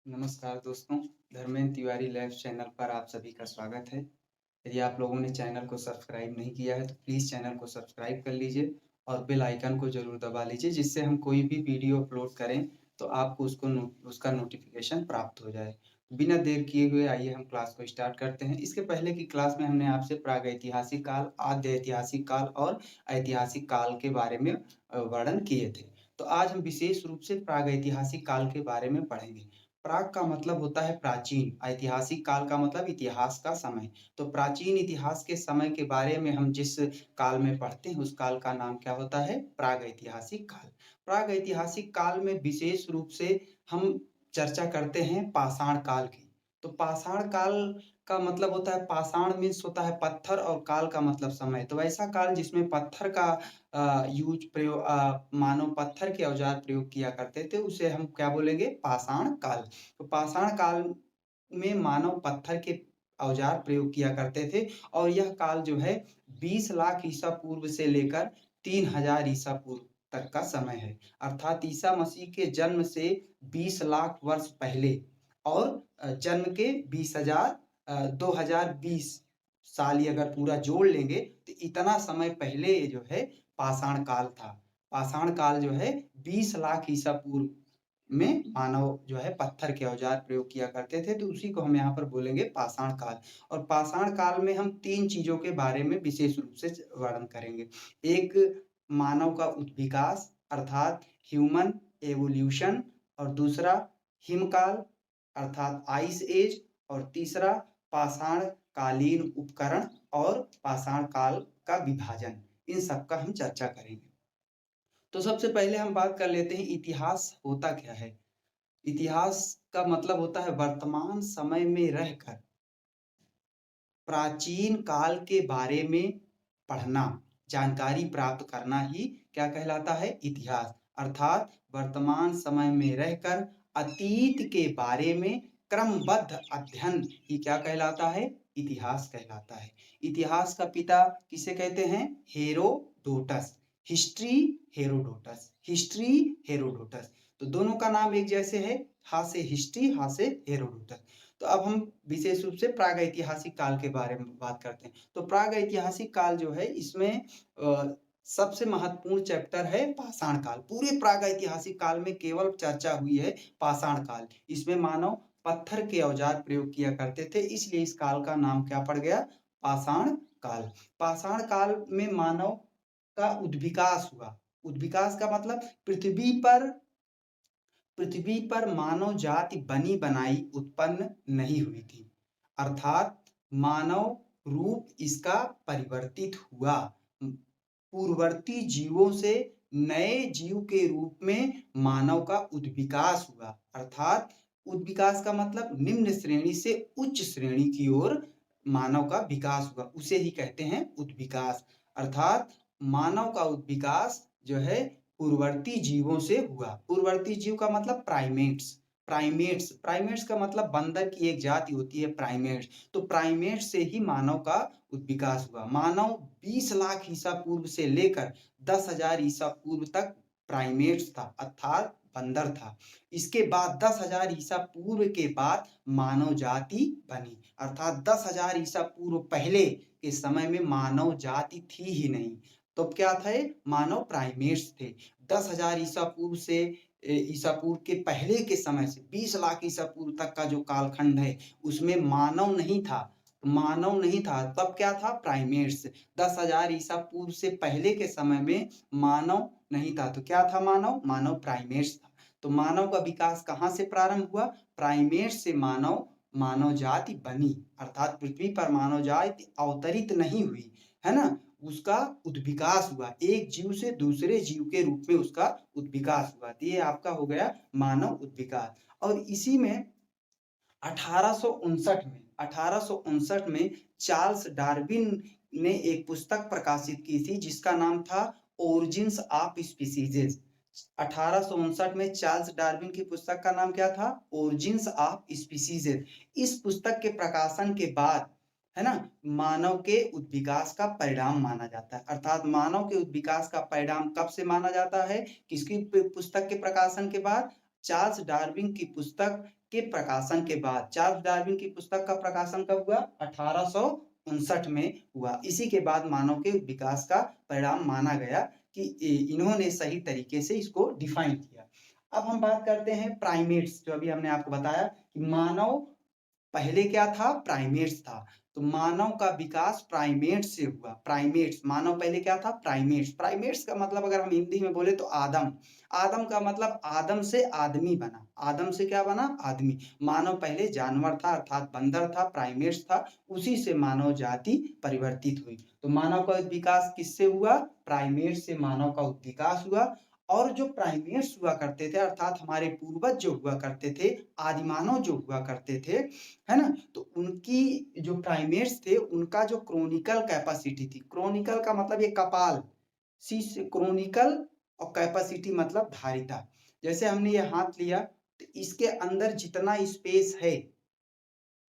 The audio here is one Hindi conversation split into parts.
नमस्कार दोस्तों, धर्मेंद्र तिवारी लैब्स चैनल पर आप सभी का स्वागत है। यदि आप लोगों ने चैनल को सब्सक्राइब नहीं किया है तो प्लीज़ चैनल को सब्सक्राइब कर लीजिए और बेल आइकन को ज़रूर दबा लीजिए, जिससे हम कोई भी वीडियो अपलोड करें तो आपको उसका नोटिफ़िकेशन प्राप्त हो जाए। बिना देर किए हुए आइए हम क्लास को स्टार्ट करते हैं। इसके पहले की क्लास में हमने आपसे प्रागैतिहासिक काल, आद्य ऐतिहासिक काल और ऐतिहासिक काल के बारे में वर्णन किए थे। तो आज हम विशेष रूप से प्रागैतिहासिक काल के बारे में पढ़ेंगे। प्राग का मतलब होता है प्राचीन, ऐतिहासिक काल का मतलब इतिहास का समय। तो प्राचीन इतिहास के समय के बारे में हम जिस काल में पढ़ते हैं, उस काल का नाम क्या होता है? प्रागैतिहासिक काल। प्रागैतिहासिक काल में विशेष रूप से हम चर्चा करते हैं पाषाण काल की। तो पाषाण काल का मतलब होता है, पाषाण मीन्स होता है पत्थर और काल का मतलब समय। तो ऐसा काल जिसमें पत्थर का मानव पत्थर के औजार प्रयोग किया करते थे, उसे हम क्या बोलेंगे? पाषाण काल। तो पाषाण काल में मानव पत्थर के औजार प्रयोग किया करते थे और यह काल जो है 20 लाख ईसा पूर्व से लेकर 3000 ईसा पूर्व तक का समय है। अर्थात ईसा मसीह के जन्म से 20 लाख वर्ष पहले और जन्म के 2020 साल ही अगर पूरा जोड़ लेंगे तो इतना समय पहले ये जो है पाषाण काल था। पाषाण काल जो है 20 लाख ईसा पूर्व में मानव जो है पत्थर के औजार प्रयोग किया करते थे, तो उसी को हम यहाँ पर बोलेंगे पाषाण काल। और पाषाण काल में हम 3 चीज़ों के बारे में विशेष रूप से वर्णन करेंगे। एक मानव का उद्विकास अर्थात ह्यूमन एवोल्यूशन, और दूसरा हिमकाल अर्थात आइस एज, और तीसरा पाषाण कालीन उपकरण और पाषाण काल का विभाजन। इन सब का हम चर्चा करेंगे। तो सबसे पहले हम बात कर लेते हैं इतिहास होता क्या है? इतिहास का मतलब होता है वर्तमान समय में रहकर प्राचीन काल के बारे में पढ़ना, जानकारी प्राप्त करना ही क्या कहलाता है? इतिहास। अर्थात वर्तमान समय में रहकर अतीत के बारे में क्रमबद्ध अध्ययन ही क्या कहलाता है? इतिहास कहलाता है। इतिहास का पिता किसे कहते हैं? Herodotus. History Herodotus, history Herodotus. तो दोनों का नाम एक जैसे है, हा से हिस्ट्री, हा से हेरोडोटस। तो अब हम विशेष रूप से प्रागैतिहासिक काल के बारे में बात करते हैं। तो प्रागैतिहासिक काल जो है, इसमें सबसे महत्वपूर्ण चैप्टर है पाषाण काल। पूरे प्रागैतिहासिक काल में केवल चर्चा हुई है पाषाण काल। इसमें मानव पत्थर के औजार प्रयोग किया करते थे, इसलिए इस काल का नाम क्या पड़ गया? पाषाण काल। पाषाण काल में मानव का उद्विकास हुआ। उद्विकास का मतलब पृथ्वी पर मानव जाति बनी बनाई उत्पन्न नहीं हुई थी, अर्थात मानव रूप इसका परिवर्तित हुआ। पूर्ववर्ती जीवों से नए जीव के रूप में मानव का उद्विकास हुआ। अर्थात उद्विकास का मतलब निम्न श्रेणी से उच्च श्रेणी की ओर मानव का विकास हुआ, उसे ही कहते हैं उद्विकास। अर्थात मानव का उद्विकास जो है पूर्ववर्ती जीवों से हुआ। पूर्ववर्ती जीव का मतलब प्राइमेट्स। प्राइमेट्स का मतलब बंदर की एक जाति होती है प्राइमेट्स। तो प्राइमेट्स से ही मानव का उद्विकास हुआ। मानव 20 लाख ईसा पूर्व से लेकर 10,000 ईसा पूर्व तक प्राइमेट्स था, अर्थात बंदर था। इसके बाद 10,000 ईसा पूर्व के बाद मानव जाति बनी, अर्थात 10,000 ईसा पूर्व पहले के समय में मानव जाति थी ही नहीं। तो क्या थे? मानव प्राइमेट्स थे। 10,000 ईसा पूर्व से ईसा पूर्व के पहले के समय से 20 लाख ईसा पूर्व तक का जो कालखंड है, उसमें मानव नहीं था। मानव नहीं था, तब क्या था? प्राइमेट्स। 10,000 ईसा पूर्व से पहले के समय में मानव नहीं था, तो क्या था? मानव प्राइमेट्स था। तो मानव का विकास कहाँ से प्रारंभ हुआ? प्राइमेट्स से मानव जाति बनी, अर्थात पृथ्वी पर मानव जाति अवतरित नहीं हुई, है ना? उसका उद्विकास हुआ, एक जीव से दूसरे जीव के रूप में उसका उद्विकास हुआ। तो ये आपका हो गया मानव उद्विकास। और इसी में 1859 में चार्ल्स डार्विन ने एक पुस्तक प्रकाशित की थी, जिसका नाम था ओरिजिन्स ऑफ स्पीसीज। 1859 में चार्ल्स डार्विन की पुस्तक का नाम क्या था? Origins of species. इस पुस्तक के प्रकाशन के बाद, है ना, मानव के उद्विकास का परिणाम माना जाता है। अर्थात मानव के उद्विकास का परिणाम कब से माना जाता है? किसकी पुस्तक के प्रकाशन के बाद? चार्ल्स डार्विन की पुस्तक के प्रकाशन के बाद, चार्ल्स डार्विन की पुस्तक का प्रकाशन कब हुआ? 1859 में हुआ। इसी के बाद मानव के विकास का परिणाम माना गया कि इन्होंने सही तरीके से इसको डिफाइन किया। अब हम बात करते हैं प्राइमेट्स, जो अभी हमने आपको बताया कि मानव पहले क्या था? प्राइमेट्स था। तो मानव का विकास प्राइमेट्स से हुआ। प्राइमेट्स, मानव पहले क्या था? प्राइमेट्स। प्राइमेट्स का मतलब अगर हम हिंदी में बोले तो आदम। आदम का मतलब आदम से आदमी बना। आदम से क्या बना? आदमी। मानव पहले जानवर था, अर्थात बंदर था, प्राइमेट्स था। उसी से मानव जाति परिवर्तित हुई। तो मानव का विकास किससे हुआ? प्राइमेट्स से मानव का विकास हुआ। और जो प्राइमेट्स हुआ करते थे, अर्थात हमारे पूर्वज जो हुआ करते थे, आदिमानव जो हुआ करते थे, है ना, तो उनकी जो प्राइमेट्स थे, उनका जो क्रोनिकल कैपेसिटी थी, क्रोनिकल का मतलब ये कपाल, सी क्रोनिकल, और कैपेसिटी मतलब धारिता। जैसे हमने ये हाथ लिया, तो इसके अंदर जितना स्पेस है,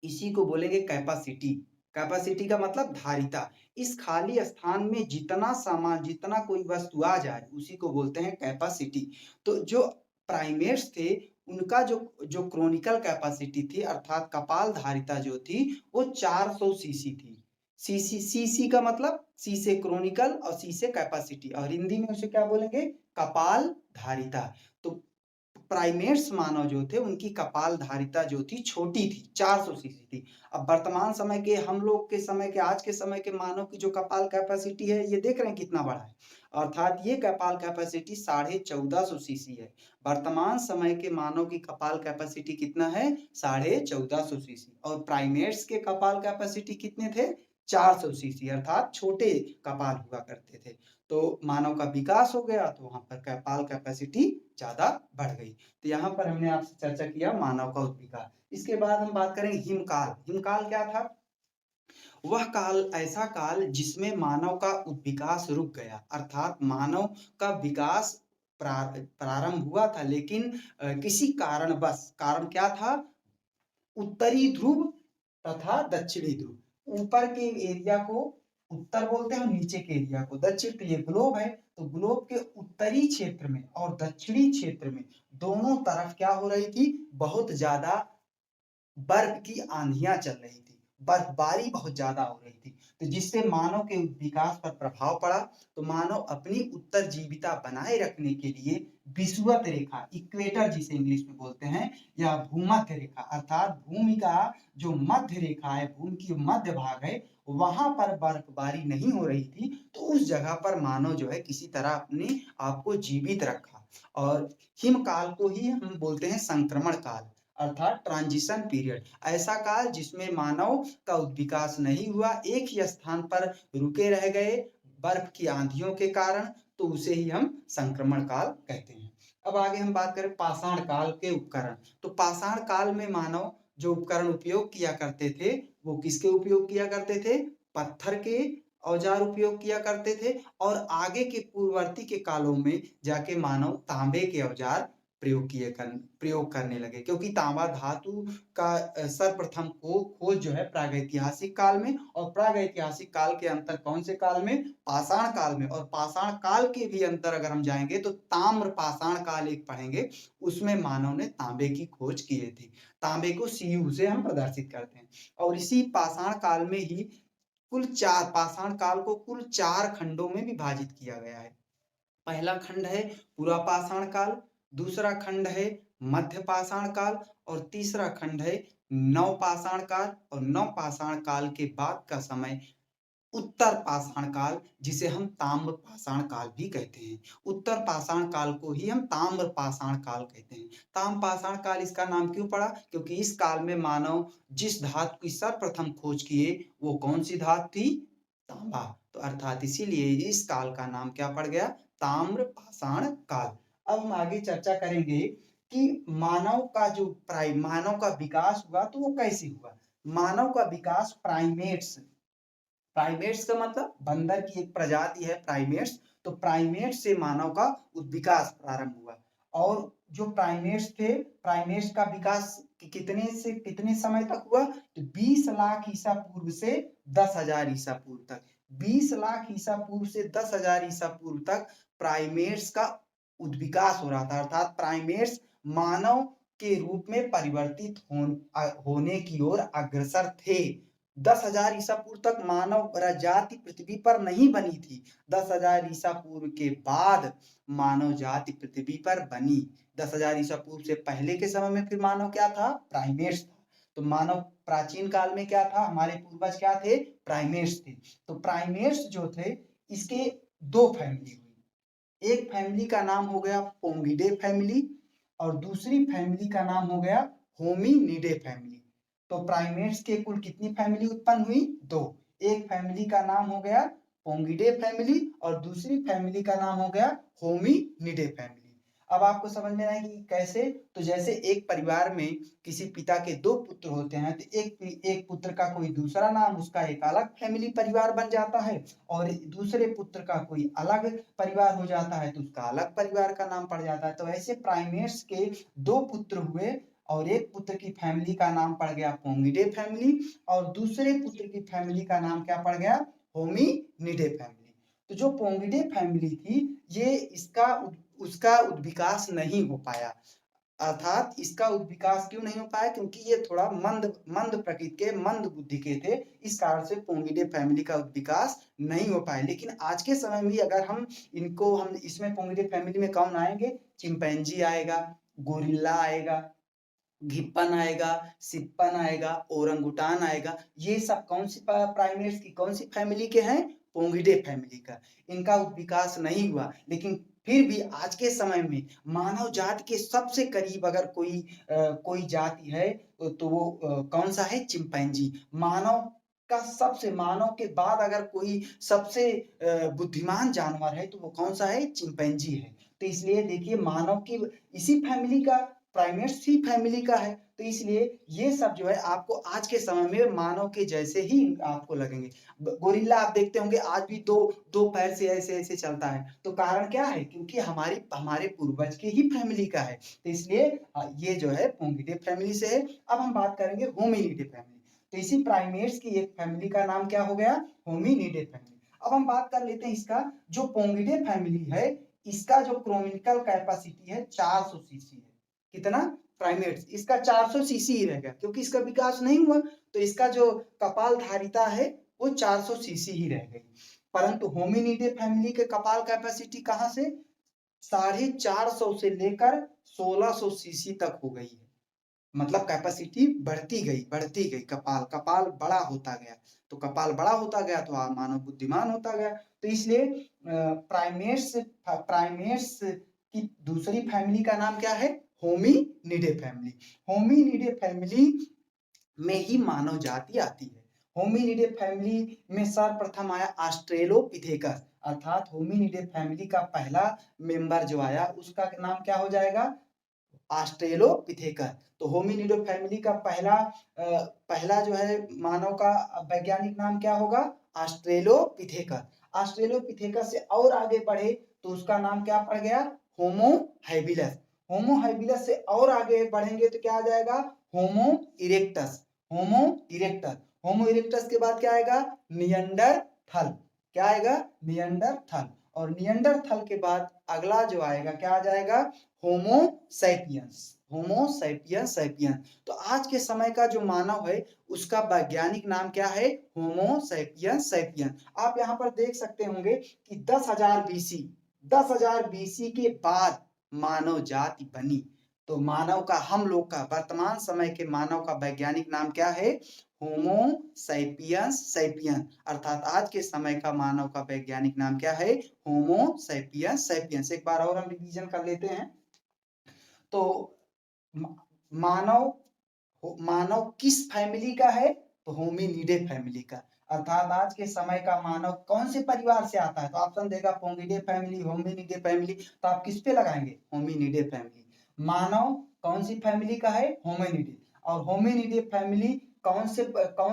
इसी को बोलेंगे कैपेसिटी। कैपेसिटी का मतलब धारिता। इस खाली स्थान में जितना सामान, जितना कोई वस्तु आ जाए, उसी को बोलते हैं कैपेसिटी। तो जो प्राइमेट्स थे, उनका जो जो क्रोनिकल कैपेसिटी थी, अर्थात कपाल धारिता जो थी, वो 400 सीसी थी। सीसी, सीसी का मतलब सी से क्रोनिकल और सी से कैपेसिटी, और हिंदी में उसे क्या बोलेंगे? कपाल धारिता। तो प्राइमेट्स मानव जो थे, उनकी कपाल धारिता जो थी छोटी थी, 400 सीसी थी। अब वर्तमान समय के, हम लोग के समय के, आज के समय के मानव की जो कपाल कैपेसिटी है, ये देख रहे हैं कितना बड़ा है। अर्थात ये कपाल कैपेसिटी 1450 सीसी है। वर्तमान समय के मानव की कपाल कैपेसिटी कितना है? 1450 सीसी। और प्राइमेट्स के कपाल कैपेसिटी कितने थे? 400 सीसी, अर्थात छोटे कपाल हुआ करते थे। तो मानव का विकास हो गया, तो वहां पर कपाल कैपेसिटी ज्यादा बढ़ गई। तो यहाँ पर हमने आपसे चर्चा किया मानव का विकास। इसके बाद हम बात करेंगे हिमकाल। हिमकाल क्या था? वह काल, ऐसा काल जिसमें मानव का विकास रुक गया, अर्थात मानव का विकास प्रारंभ हुआ था, लेकिन किसी कारणवश, कारण क्या था? उत्तरी ध्रुव तथा दक्षिणी ध्रुव। ऊपर के एरिया को उत्तर बोलते हैं और नीचे के एरिया को दक्षिण। तो ये ग्लोब है, तो ग्लोब के उत्तरी क्षेत्र में और दक्षिणी क्षेत्र में दोनों तरफ क्या हो रही थी? बहुत ज्यादा बर्फ की आंधियां चल रही थी, बर्फबारी बहुत ज्यादा हो रही थी। तो जिससे मानव के विकास पर प्रभाव पड़ा। तो मानव अपनी उत्तरजीविता बनाए रखने के लिए विषुवत रेखा, इक्वेटर जिसे इंग्लिश में बोलते हैं, या भूमध्य रेखा, अर्थात भूमि का जो मध्य रेखा है, भूमि की मध्य भाग है, वहां पर बर्फबारी नहीं हो रही थी। तो उस जगह पर मानव जो है किसी तरह अपने आप को जीवित रखा। और हिमकाल को ही हम बोलते हैं संक्रमण काल, अर्थात ट्रांजिशन पीरियड। ऐसा काल जिसमें मानव का विकास नहीं हुआ, एक ही स्थान पर रुके रह गए बर्फ की आंधियों के कारण, तो उसे ही हम संक्रमण काल कहते हैं। अब आगे हम बात करें पाषाण काल के उपकरण। तो पाषाण काल में मानव जो उपकरण उपयोग किया करते थे, वो किसके उपयोग किया करते थे? पत्थर के औजार उपयोग किया करते थे। और आगे के पूर्ववर्ती के कालों में जाके मानव तांबे के औजार प्रयोग करने लगे, क्योंकि तांबा धातु का सर्वप्रथम खोज जो है प्रागैतिहासिक काल में, और प्रागैतिहासिक काल के अंतर कौन से काल में? पाषाण काल में। और पाषाण काल के भी अंतर अगर हम जाएंगे तो ताम्र पाषाण काल एक पढ़ेंगे, उसमें मानव ने तांबे की खोज की थी। तांबे को सीयू से हम प्रदर्शित करते हैं। और इसी पाषाण काल में ही कुल 4, पाषाण काल को कुल 4 खंडों में विभाजित किया गया है। पहला खंड है पूरा पाषाण काल, दूसरा खंड है मध्य पाषाण काल, और तीसरा खंड है नव पाषाण काल। और नव पाषाण काल के बाद का समय उत्तर पाषाण काल, जिसे हम ताम्र पाषाण काल भी कहते हैं। उत्तर पाषाण काल को ही हम ताम्र पाषाण काल कहते हैं। ताम्र पाषाण काल इसका नाम क्यों पड़ा? क्योंकि इस काल में मानव जिस धातु की सर्वप्रथम खोज किए, वो कौन सी धातु थी? तांबा। तो अर्थात इसीलिए इस काल का नाम क्या पड़ गया? ताम्र पाषाण काल। अब हम आगे चर्चा करेंगे कि मानव का विकास हुआ तो वो कैसे हुआ। मानव का विकास प्राइमेट्स, प्राइमेट्स का मतलब बंदर की एक प्रजाति है प्राइमेट्स, तो प्राइमेट्स से मानव का विकास प्रारंभ हुआ। और जो प्राइमेट्स थे, प्राइमेट्स का विकास कितने से कितने समय तक हुआ? तो 20 लाख ईसा पूर्व से 10,000 ईसा पूर्व तक। 20 लाख ईसा पूर्व से 10,000 ईसा पूर्व तक प्राइमेट्स का विकास हो रहा था, अर्थात प्राइमेट्स मानव के रूप में परिवर्तित होने की ओर अग्रसर थे। 10,000 ईसा पूर्व तक मानव जाति पृथ्वी पर नहीं बनी थी। 10,000 ईसा पूर्व के बाद मानव जाति पृथ्वी पर बनी। 10,000 ईसा पूर्व से पहले के समय में फिर मानव क्या था? प्राइमेट्स था। तो मानव प्राचीन काल में क्या था? हमारे पूर्वज क्या थे? प्राइमेट्स थे। तो प्राइमेट्स जो थे इसके दो फैमिली हुई। एक फैमिली का नाम हो गया पोंगिडे फैमिली और दूसरी फैमिली का नाम हो गया होमिनिडे फैमिली। तो प्राइमेट्स के कुल कितनी फैमिली उत्पन्न हुई? दो। एक फैमिली का नाम हो गया पोंगिडे फैमिली और दूसरी फैमिली का नाम हो गया होमिनिडे फैमिली। अब आपको समझ में आएगी कि कैसे? तो जैसे एक परिवार में किसी पिता के दो पुत्र होते हैं तो एक पुत्र का कोई दूसरा नाम, उसका एक अलग फैमिली परिवार बन जाता है और दूसरे पुत्र का कोई अलग परिवार हो जाता है तो उसका अलग परिवार का नाम पड़ जाता है। तो ऐसे प्राइमेट्स के दो पुत्र हुए और एक पुत्र की फैमिली का नाम पड़ गया पोंगिडे फैमिली और दूसरे पुत्र की फैमिली का नाम क्या पड़ गया? Hominidae family. तो जो पोंगिडे फैमिली थी ये उसका उद्विकास नहीं हो पाया। अर्थात इसका उद्विकास क्यों नहीं हो पाया? क्योंकि ये थोड़ा मंद प्रकृति के, मंद बुद्धि के थे। इस कारण से पोंगिडे फैमिली का उद्विकास नहीं हो पाया। लेकिन आज के समय में अगर हम इसमें पोंगिडे फैमिली में कौन आएंगे? चिंपैंजी आएगा, गोरिल्ला आएगा, घिप्पन आएगा, सिप्पन आएगा, ओरंगुटान आएगा। ये सब कौन सी प्राइमेट्स की कौन सी फैमिली के हैं? पोंगिडे फैमिली का। इनका विकास नहीं हुआ। लेकिन फिर भी आज के समय में मानव जाति के सबसे करीब अगर कोई जाति है तो वो कौन सा है? चिंपैंजी। मानव के बाद अगर कोई सबसे बुद्धिमान जानवर है तो वो कौन सा है? चिंपैंजी है। तो इसलिए देखिए मानव की इसी फैमिली का, प्राइमेट्स ही फैमिली का है। तो इसलिए ये सब जो है आपको आज के समय में मानव के जैसे ही आपको लगेंगे। गोरिल्ला आप देखते होंगे आज भी दो पैर से ऐसे चलता है। तो कारण क्या है? क्योंकि हमारे पूर्वज के ही फैमिली का है। तो इसलिए ये जो है पोंगिडे फैमिली से है। अब हम बात करेंगे होमिनिडे फैमिली। तो इसी प्राइमेट्स की एक फैमिली का नाम क्या हो गया? Hominidae family. अब हम बात कर लेते हैं इसका। जो पोंगिडे फैमिली है इसका जो क्रोनिकल कैपेसिटी है 400 सीसी है। कितना? प्राइमेट्स इसका 400 सीसी ही रहेगा क्योंकि इसका विकास नहीं हुआ। तो इसका जो कपाल धारिता है वो 400 सीसी ही रह गई। परंतु होमिनिडे फैमिली के कपाल कैपेसिटी कहां से? 450 से लेकर 1600 सीसी तक हो गई है। मतलब कैपेसिटी बढ़ती गई। कपाल बड़ा होता गया। तो कपाल बड़ा होता गया तो मानव बुद्धिमान होता गया। तो इसलिए प्राइमेट्स की दूसरी फैमिली का नाम क्या है? Hominidae family. होमिनिडे फैमिली में ही मानव जाति आती है। होमिनिडे फैमिली में सर्वप्रथम आया ऑस्ट्रेलोपिथेकस। अर्थात होमिनिडे फैमिली का पहला मेंबर जो आया उसका नाम क्या हो जाएगा? ऑस्ट्रेलोपिथेकस। तो होमिनिडे फैमिली का पहला जो है मानव का वैज्ञानिक नाम क्या होगा? ऑस्ट्रेलोपिथेकस। ऑस्ट्रेलोपिथेकस से और आगे बढ़े तो उसका नाम क्या पड़ गया? होमो हैबिलस। होमो हैबिलस से और आगे बढ़ेंगे तो क्या आ जाएगा? होमो इरेक्टस। होमो इरेक्टस के बाद क्या आएगा? नियंडरथल। क्या आएगा? नियंडरथल। और नियंडरथल के बाद अगला जो आएगा क्या आ जाएगा? Homo sapiens. तो आज के समय का जो मानव है उसका वैज्ञानिक नाम क्या है? Homo sapiens. आप यहाँ पर देख सकते होंगे कि 10,000 बीसी के बाद मानव जाति बनी। तो हम लोग का वर्तमान समय के मानव का वैज्ञानिक नाम क्या है? Homo sapiens. अर्थात आज के समय का मानव का वैज्ञानिक नाम क्या है? Homo sapiens. एक बार और हम रिवीजन कर लेते हैं। तो मानव किस फैमिली का है? तो होमिनिडे फैमिली का। अर्थात आज के समय का मानव कौन से परिवार से आता है? तो ऑप्शन देगा पोंगिडे फैमिली, होमिनिडे फैमिली। तो आप किस पे लगाएंगे? Hominidae family. मानव कौन सी फैमिली का है? होमिनिडे। और होमिनिडे फैमिली कौन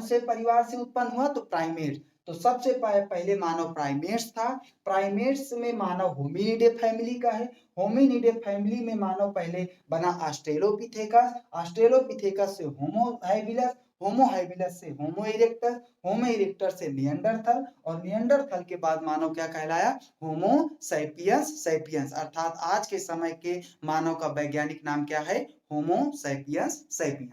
से परिवार से उत्पन्न हुआ? तो प्राइमेट्स। तो सबसे पहले मानव प्राइमेट्स था। प्राइमेट्स में मानव होमिनिडे फैमिली का है। होमिनिडे फैमिली में मानव पहले बना ऑस्ट्रेलोपिथेकस। ऑस्ट्रेलोपिथेकस से होमो हैबिलस। होमो हैबिलस से होमो इरेक्टस, होमो इरेक्टस से निएंडरथल और निएंडरथल के बाद मानव क्या कहलाया? Homo sapiens sapiens. अर्थात आज के समय के मानव का वैज्ञानिक नाम क्या है? Homo sapiens sapiens.